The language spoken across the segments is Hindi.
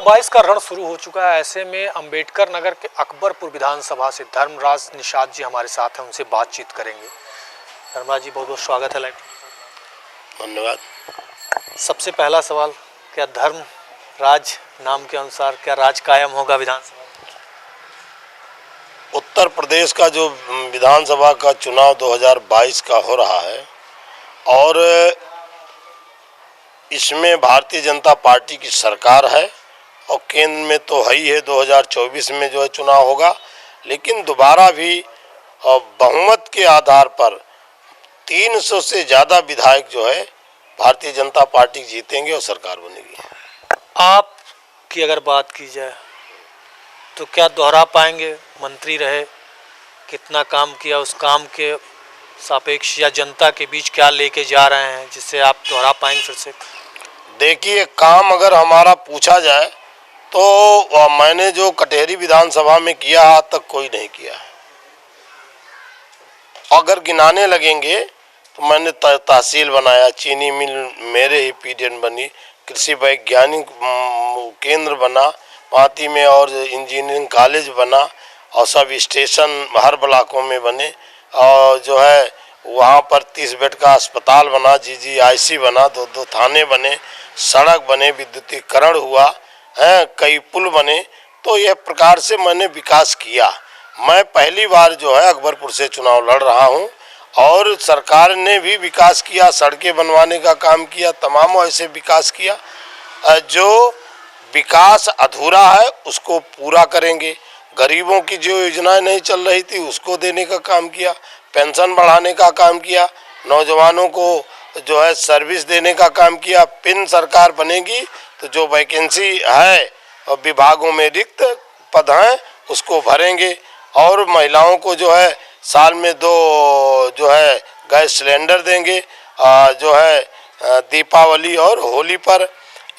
2022 का रण शुरू हो चुका है। ऐसे में अंबेडकर नगर के अकबरपुर विधानसभा से धर्मराज निषाद जी हमारे साथ हैं, उनसे बातचीत करेंगे। धर्मराज जी, बहुत बहुत स्वागत है लाइव। धन्यवाद। सबसे पहला सवाल, क्या धर्मराज नाम के अनुसार क्या राज कायम होगा विधानसभा? उत्तर प्रदेश का जो विधानसभा का चुनाव 2022 का हो रहा है और इसमें भारतीय जनता पार्टी की सरकार है और केंद्र में तो है ही है। 2024 में जो है चुनाव होगा, लेकिन दोबारा भी बहुमत के आधार पर 300 से ज़्यादा विधायक जो है भारतीय जनता पार्टी जीतेंगे और सरकार बनेगी। आपकी अगर बात की जाए तो क्या दोहरा पाएंगे? मंत्री रहे, कितना काम किया, उस काम के सापेक्ष या जनता के बीच क्या लेके जा रहे हैं जिससे आप दोहरा पाएंगे फिर से? देखिए, काम अगर हमारा पूछा जाए तो मैंने जो कटेहरी विधानसभा में किया आज तक कोई नहीं किया है। अगर गिनाने लगेंगे तो मैंने तहसील बनाया, चीनी मिल मेरे ही पीरियड बनी, कृषि वैज्ञानिक केंद्र बना पाती में और इंजीनियरिंग कॉलेज बना और सब स्टेशन हर ब्लॉकों में बने और जो है वहाँ पर 30 बेड का अस्पताल बना, GGIC बना, 2 थाने बने, सड़क बने, विद्युतीकरण हुआ है, कई पुल बने। तो यह प्रकार से मैंने विकास किया। मैं पहली बार जो है अकबरपुर से चुनाव लड़ रहा हूँ और सरकार ने भी विकास किया, सड़कें बनवाने का काम किया, तमाम ऐसे विकास किया। जो विकास अधूरा है उसको पूरा करेंगे। गरीबों की जो योजनाएं नहीं चल रही थी उसको देने का काम किया, पेंशन बढ़ाने का काम किया, नौजवानों को जो है सर्विस देने का काम किया। पिन सरकार बनेगी तो जो वैकेंसी है और विभागों में रिक्त पद हैं उसको भरेंगे और महिलाओं को जो है साल में 2 जो है गैस सिलेंडर देंगे जो है दीपावली और होली पर।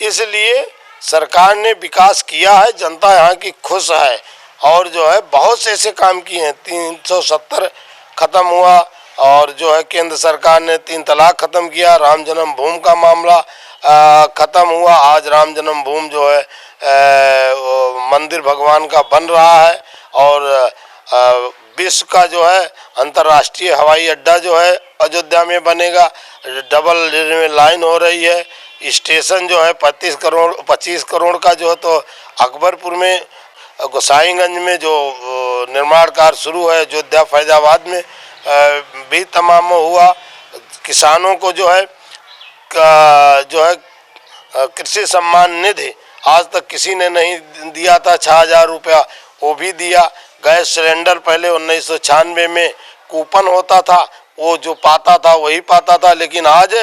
इसलिए सरकार ने विकास किया है, जनता यहाँ की खुश है और जो है बहुत से ऐसे काम किए हैं। 370 खत्म हुआ और जो है केंद्र सरकार ने 3 तलाक खत्म किया, राम जन्मभूमि का मामला खत्म हुआ। आज राम जन्मभूमि जो है मंदिर भगवान का बन रहा है और विश्व का जो है अंतर्राष्ट्रीय हवाई अड्डा जो है अयोध्या में बनेगा। डबल लाइन हो रही है। स्टेशन जो है 25 करोड़ का जो है तो अकबरपुर में, गोसाईगंज में जो निर्माण कार्य शुरू है, अयोध्या फैजाबाद में भी तमाम हुआ। किसानों को जो है कृषि सम्मान निधि आज तक किसी ने नहीं दिया था, 6,000 रुपया वो भी दिया। गैस सिलेंडर पहले 1996 में कूपन होता था, वो जो पाता था वही पाता था, लेकिन आज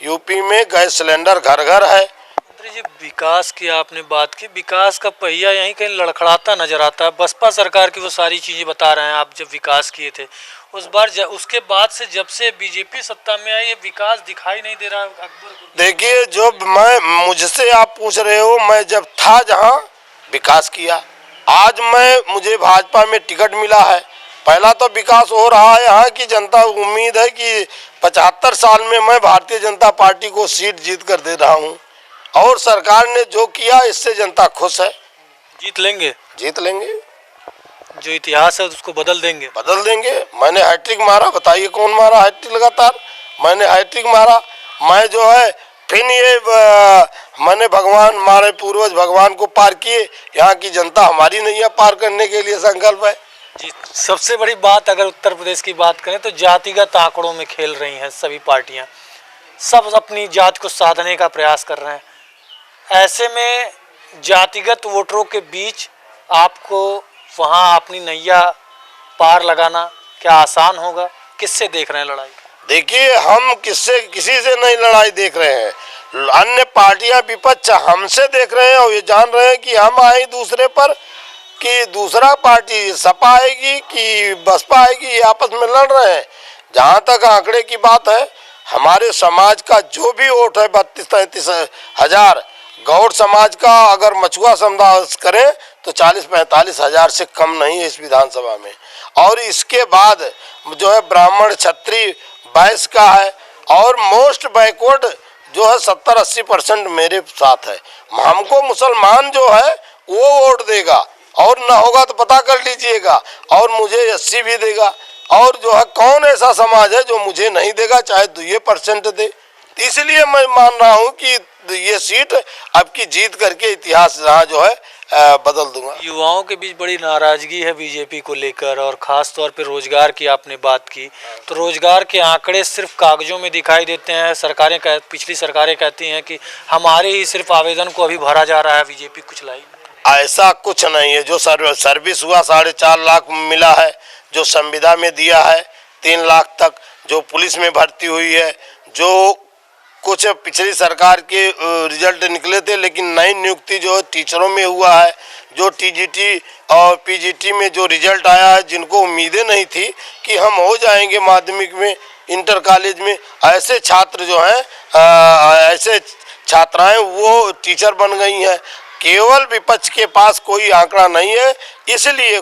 यूपी में गैस सिलेंडर घर घर है। मंत्री जी, विकास की आपने बात की, विकास का पहिया यहीं कहीं लड़खड़ाता नजर आता है। बसपा सरकार की वो सारी चीज़ें बता रहे हैं आप जब विकास किए थे उस बार, उसके बाद से जब से बीजेपी सत्ता में आई, ये विकास दिखाई नहीं दे रहा अकबर। देखिए, जो मुझसे आप पूछ रहे हो, मैं जब था जहाँ विकास किया, आज मुझे भाजपा में टिकट मिला है, पहला तो विकास हो रहा है। यहाँ की जनता उम्मीद है कि 75 साल में मैं भारतीय जनता पार्टी को सीट जीत कर दे रहा हूँ और सरकार ने जो किया इससे जनता खुश है। जीत लेंगे? जीत लेंगे। जो इतिहास है उसको बदल देंगे? बदल देंगे। मैंने हैट्रिक मारा, बताइए कौन मारा हैट्रिक लगातार? मैंने हैट्रिक मारा। मैं जो है फिर ये मैंने भगवान, हमारे पूर्वज भगवान को पार किए, यहाँ की जनता हमारी नैया पार करने के लिए संकल्प है जी। सबसे बड़ी बात अगर उत्तर प्रदेश की बात करें तो जातिगत आंकड़ों में खेल रही हैं सभी पार्टियां, सब अपनी जात को साधने का प्रयास कर रहे हैं। ऐसे में जातिगत वोटरों के बीच आपको वहां अपनी नैया पार लगाना क्या आसान होगा? किससे देख रहे हैं लड़ाई? देखिए, हम किसी से नहीं लड़ाई देख रहे हैं। अन्य पार्टियां विपक्ष हमसे देख रहे हैं और ये जान रहे हैं कि हम आए दूसरे पर कि दूसरा पार्टी सपा आएगी कि बसपा आएगी, ये आपस में लड़ रहे हैं। जहाँ तक आंकड़े की बात है, हमारे समाज का जो भी वोट है 32-33 हजार, गौड़ समाज का अगर मछुआ समुदाय करें तो 40-45 हजार से कम नहीं है इस विधानसभा में। और इसके बाद जो है ब्राह्मण, क्षत्रिय, वैश्य का है और मोस्ट बैकवर्ड जो है 70-80% मेरे साथ है। हमको मुसलमान जो है वो वोट देगा, और ना होगा तो पता कर लीजिएगा, और मुझे 80 भी देगा। और जो है कौन ऐसा समाज है जो मुझे नहीं देगा, चाहे 2% दे। इसलिए मैं मान रहा हूँ कि ये सीट अब की जीत करके इतिहास यहाँ जो है बदल दूंगा। युवाओं के बीच बड़ी नाराजगी है बीजेपी को लेकर, और ख़ास तौर पे रोजगार की आपने बात की, तो रोजगार के आंकड़े सिर्फ कागजों में दिखाई देते हैं। पिछली सरकारें कहती हैं कि हमारे ही सिर्फ आवेदन को अभी भरा जा रहा है, बीजेपी कुछ लाई। ऐसा कुछ नहीं है। जो सर्विस हुआ 4.5 लाख मिला है, जो संविदा में दिया है 3 लाख तक, जो पुलिस में भर्ती हुई है, जो कुछ पिछली सरकार के रिजल्ट निकले थे, लेकिन नई नियुक्ति जो टीचरों में हुआ है, जो टीजीटी और पीजीटी में जो रिजल्ट आया है, जिनको उम्मीदें नहीं थी कि हम हो जाएंगे माध्यमिक में, इंटर कॉलेज में, ऐसे छात्र जो हैं, ऐसे छात्राएं वो टीचर बन गई हैं। केवल विपक्ष के पास कोई आंकड़ा नहीं है। इसलिए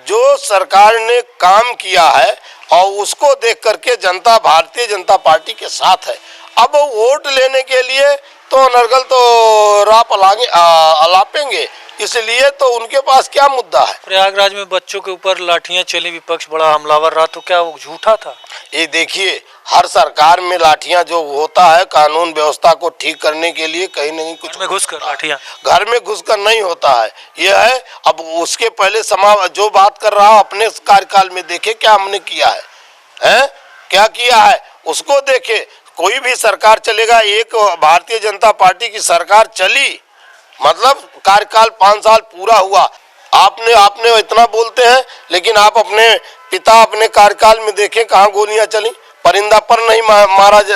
जो सरकार ने काम किया है और उसको देख करके जनता भारतीय जनता पार्टी के साथ है। अब वोट लेने के लिए तो अनर्गल तो राप अलापेंगे, इसलिए तो उनके पास क्या मुद्दा है। प्रयागराज में बच्चों के ऊपर लाठियां चली, विपक्ष बड़ा हमलावर रहा, तो क्या वो झूठा था? ये देखिए, हर सरकार में लाठियां जो होता है कानून व्यवस्था को ठीक करने के लिए कहीं नहीं कुछ घर में घुसकर लाठियां, घर में घुसकर नहीं होता है। यह है, अब उसके पहले जो बात कर रहा हूं अपने कार्यकाल में देखे क्या हमने किया है, क्या किया है उसको देखे। कोई भी सरकार चलेगा, एक भारतीय जनता पार्टी की सरकार चली, मतलब कार्यकाल 5 साल पूरा हुआ। आपने इतना बोलते हैं, लेकिन आप अपने पिता अपने कार्यकाल में देखें कहाँ गोलियां चली। परिंदा पर नहीं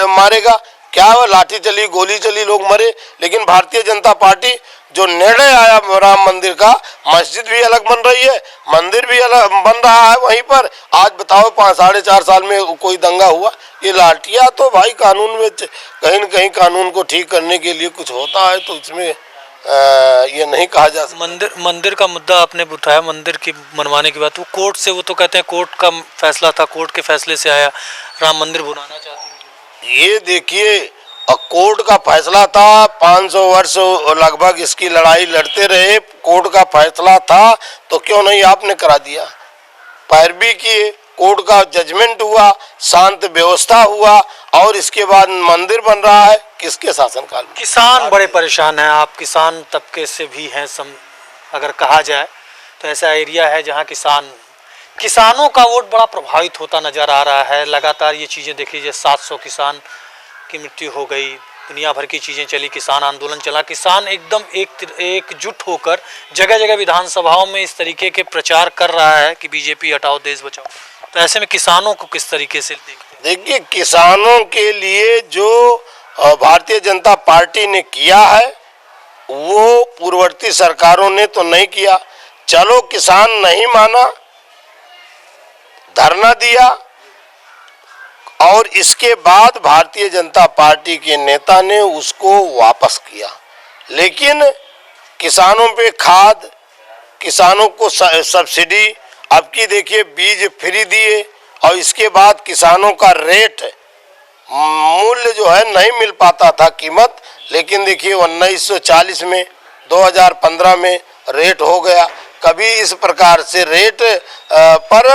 मारेगा क्या, लाठी चली, गोली चली, लोग मरे। लेकिन भारतीय जनता पार्टी जो निर्णय आया राम मंदिर का, मस्जिद भी अलग बन रही है, मंदिर भी अलग बन रहा है वहीं पर। आज बताओ 5-4.5 साल में कोई दंगा हुआ? ये लाठियां तो भाई कानून में कहीं न कहीं कानून को ठीक करने के लिए कुछ होता है, तो इसमें ये नहीं कहा जा सकता। मंदिर का मुद्दा आपने उठाया, मंदिर की मनवाने की बात, वो कोर्ट से, वो तो कहते हैं कोर्ट का फैसला था, कोर्ट के फैसले से आया, राम मंदिर बनाना चाहते हैं। ये देखिए, कोर्ट का फैसला था, 500 वर्ष लगभग इसकी लड़ाई लड़ते रहे, कोर्ट का फैसला था तो क्यों नहीं आपने करा दिया? पैरवी किए, कोर्ट का जजमेंट हुआ, शांत व्यवस्था हुआ, और इसके बाद मंदिर बन रहा है। किसके शासनकाल में? किसान बड़े परेशान हैं। आप किसान तबके से भी हैं, अगर कहा जाए तो ऐसा एरिया है जहां किसानों का वोट बड़ा प्रभावित होता नजर आ रहा है। लगातार ये चीज़ें देख लीजिए, 700 किसान की मृत्यु हो गई, दुनिया भर की चीज़ें चली, किसान आंदोलन चला। किसान एकदम एकजुट होकर जगह जगह विधानसभाओं में इस तरीके के प्रचार कर रहा है कि बीजेपी हटाओ, देश बचाओ। तो ऐसे में किसानों को किस तरीके से देखते हैं? देखिए, किसानों के लिए जो भारतीय जनता पार्टी ने किया है वो पूर्ववर्ती सरकारों ने तो नहीं किया। चलो, किसान नहीं माना, धरना दिया, और इसके बाद भारतीय जनता पार्टी के नेता ने उसको वापस किया। लेकिन किसानों पे खाद, किसानों को सब्सिडी, अब की देखिए बीज फ्री दिए, और इसके बाद किसानों का रेट मूल्य जो है नहीं मिल पाता था, कीमत। लेकिन देखिए 1940 में, 2015 में रेट हो गया। कभी इस प्रकार से रेट पर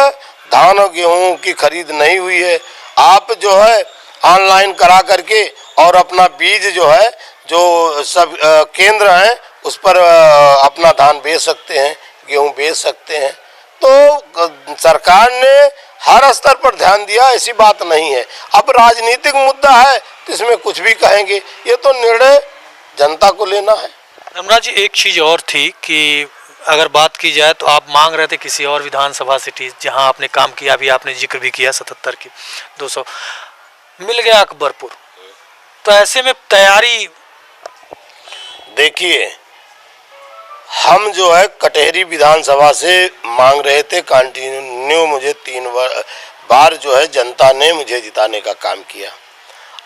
धान और गेहूं की खरीद नहीं हुई है। आप जो है ऑनलाइन करा करके और अपना बीज जो है, जो सब केंद्र हैं उस पर अपना धान बेच सकते हैं, गेहूं बेच सकते हैं। तो सरकार ने हर स्तर पर ध्यान दिया, ऐसी बात नहीं है। अब राजनीतिक मुद्दा है तो इसमें कुछ भी कहेंगे, ये तो निर्णय जनता को लेना है। रमराज जी, एक चीज़ और थी कि अगर बात की जाए तो आप मांग रहे थे किसी और विधानसभा सिटी जहां आपने काम किया, अभी आपने जिक्र भी किया 77 की 200 मिल गया अकबरपुर। तो ऐसे में तैयारी, देखिए, हम जो है कटहरी विधानसभा से मांग रहे थे कंटिन्यू। मुझे 3 बार जो है जनता ने मुझे जिताने का काम किया,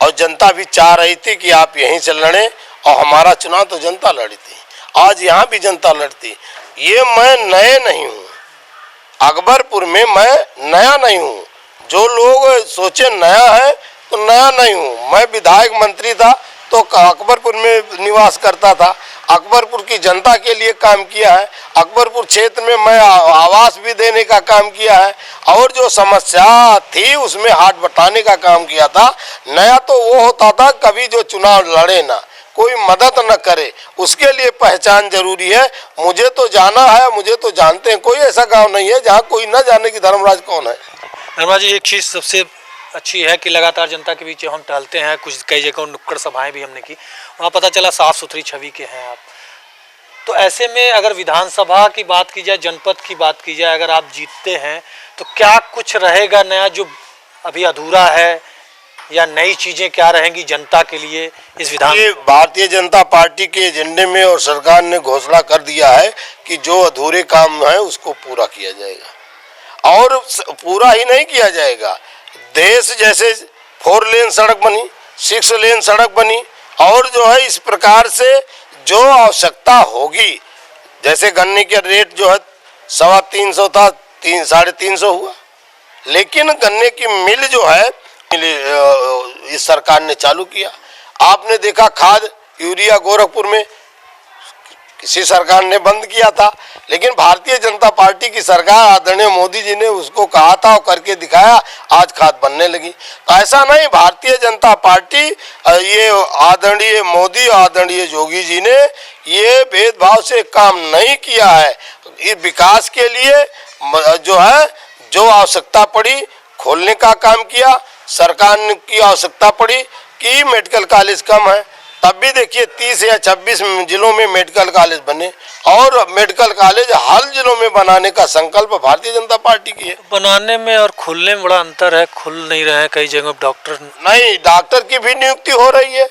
और जनता भी चाह रही थी कि आप यहीं से लड़ें, और हमारा चुनाव तो जनता लड़ी थी। आज यहाँ भी जनता लड़ती। ये मैं नए नहीं हूँ, अकबरपुर में मैं नया नहीं हूँ। जो लोग सोचे नया है तो नया नहीं हूँ। मैं विधायक मंत्री था, तो अकबरपुर में निवास करता था, अकबरपुर की जनता के लिए काम किया है, अकबरपुर क्षेत्र में मैं आवास भी देने का काम किया है और जो समस्या थी उसमें हाथ बटाने का काम किया था। नया तो वो होता था कभी जो चुनाव लड़े ना, कोई मदद न करे, उसके लिए पहचान जरूरी है। मुझे तो जाना है, मुझे तो जानते हैं, कोई ऐसा गांव नहीं है जहां कोई न जाने की धर्मराज कौन है। धर्मराज जी, एक चीज़ सबसे अच्छी है कि लगातार जनता के बीच हम टहलते हैं, कुछ कई जगहों नुक्कड़ सभाएं भी हमने की, वहाँ पता चला साफ सुथरी छवि के हैं आप। तो ऐसे में अगर विधानसभा की बात की जाए, जनपद की बात की जाए, अगर आप जीतते हैं तो क्या कुछ रहेगा नया जो अभी अधूरा है, या नई चीजें क्या रहेंगी जनता के लिए इस विधान? ये भारतीय जनता पार्टी के एजेंडे में और सरकार ने घोषणा कर दिया है कि जो अधूरे काम है उसको पूरा किया जाएगा, और पूरा ही नहीं किया जाएगा। देश जैसे 4 लेन सड़क बनी, 6 लेन सड़क बनी, और जो है इस प्रकार से जो आवश्यकता होगी, जैसे गन्ने के रेट जो है 350 था, 350 हुआ, लेकिन गन्ने की मिल जो है इस सरकार ने चालू किया। आपने देखा खाद यूरिया गोरखपुर में किसी सरकार ने बंद किया था, लेकिन भारतीय जनता पार्टी की सरकार आदरणीय मोदी जी ने उसको कहा था और करके दिखाया, आज खाद बनने लगी। तो ऐसा नहीं, भारतीय जनता पार्टी ये आदरणीय मोदी आदरणीय योगी जी ने ये भेदभाव से काम नहीं किया है। इस विकास के लिए जो है जो आवश्यकता पड़ी खोलने का काम किया, सरकार की आवश्यकता पड़ी कि मेडिकल कॉलेज कम है, तब भी देखिए 30 या 26 जिलों में मेडिकल कॉलेज बने, और मेडिकल कॉलेज हर जिलों में बनाने का संकल्प भारतीय जनता पार्टी की है। बनाने में और खुलने में बड़ा अंतर है, खुल नहीं रहे हैं कई जगह डॉक्टर। नहीं, डॉक्टर की भी नियुक्ति हो रही है,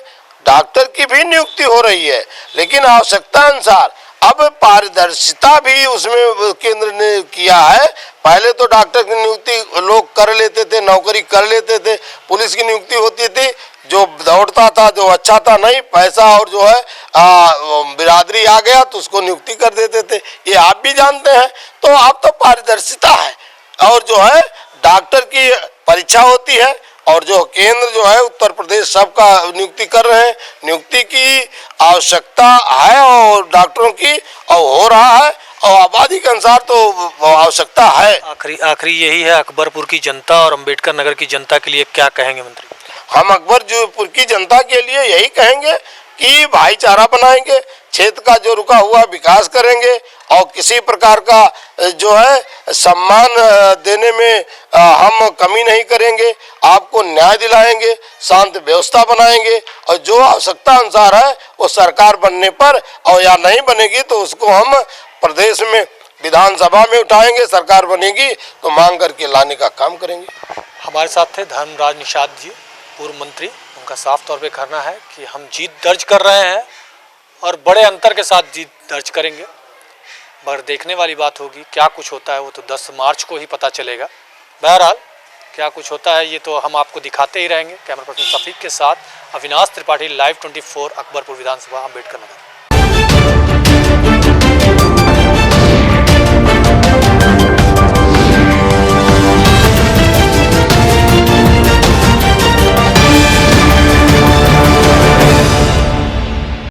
डॉक्टर की भी नियुक्ति हो रही है, लेकिन आवश्यकता अनुसार। अब पारदर्शिता भी उसमें केंद्र ने किया है। पहले तो डॉक्टर की नियुक्ति लोग कर लेते थे, नौकरी कर लेते थे, पुलिस की नियुक्ति होती थी, जो दौड़ता था जो अच्छा था, नहीं पैसा और जो है बिरादरी आ गया तो उसको नियुक्ति कर देते थे, ये आप भी जानते हैं। तो अब तो पारदर्शिता है, और जो है डॉक्टर की परीक्षा होती है, और जो केंद्र जो है उत्तर प्रदेश सबका नियुक्ति कर रहे हैं, नियुक्ति की आवश्यकता है और डॉक्टरों की, और हो रहा है, और आबादी के अनुसार तो आवश्यकता है। आखिरी यही है, अकबरपुर की जनता और अंबेडकर नगर की जनता के लिए क्या कहेंगे मंत्री? हम अकबरपुर की जनता के लिए यही कहेंगे कि भाईचारा बनाएंगे, क्षेत्र का जो रुका हुआ विकास करेंगे, और किसी प्रकार का जो है सम्मान देने में हम कमी नहीं करेंगे, आपको न्याय दिलाएंगे, शांत व्यवस्था बनाएंगे, और जो आवश्यकता अनुसार है वो सरकार बनने पर, और या नहीं बनेगी तो उसको हम प्रदेश में विधानसभा में उठाएंगे, सरकार बनेगी तो मांग करके लाने का काम करेंगे। हमारे साथ थे धर्मराज निषाद जी, पूर्व मंत्री। उनका साफ तौर पे कहना है कि हम जीत दर्ज कर रहे हैं और बड़े अंतर के साथ जीत दर्ज करेंगे, मगर देखने वाली बात होगी क्या कुछ होता है, वो तो 10 मार्च को ही पता चलेगा। बहरहाल क्या कुछ होता है ये तो हम आपको दिखाते ही रहेंगे। कैमरा पर्सन शफीक के साथ अविनाश त्रिपाठी, लाइव 24, अकबरपुर विधानसभा, अम्बेडकर नगर।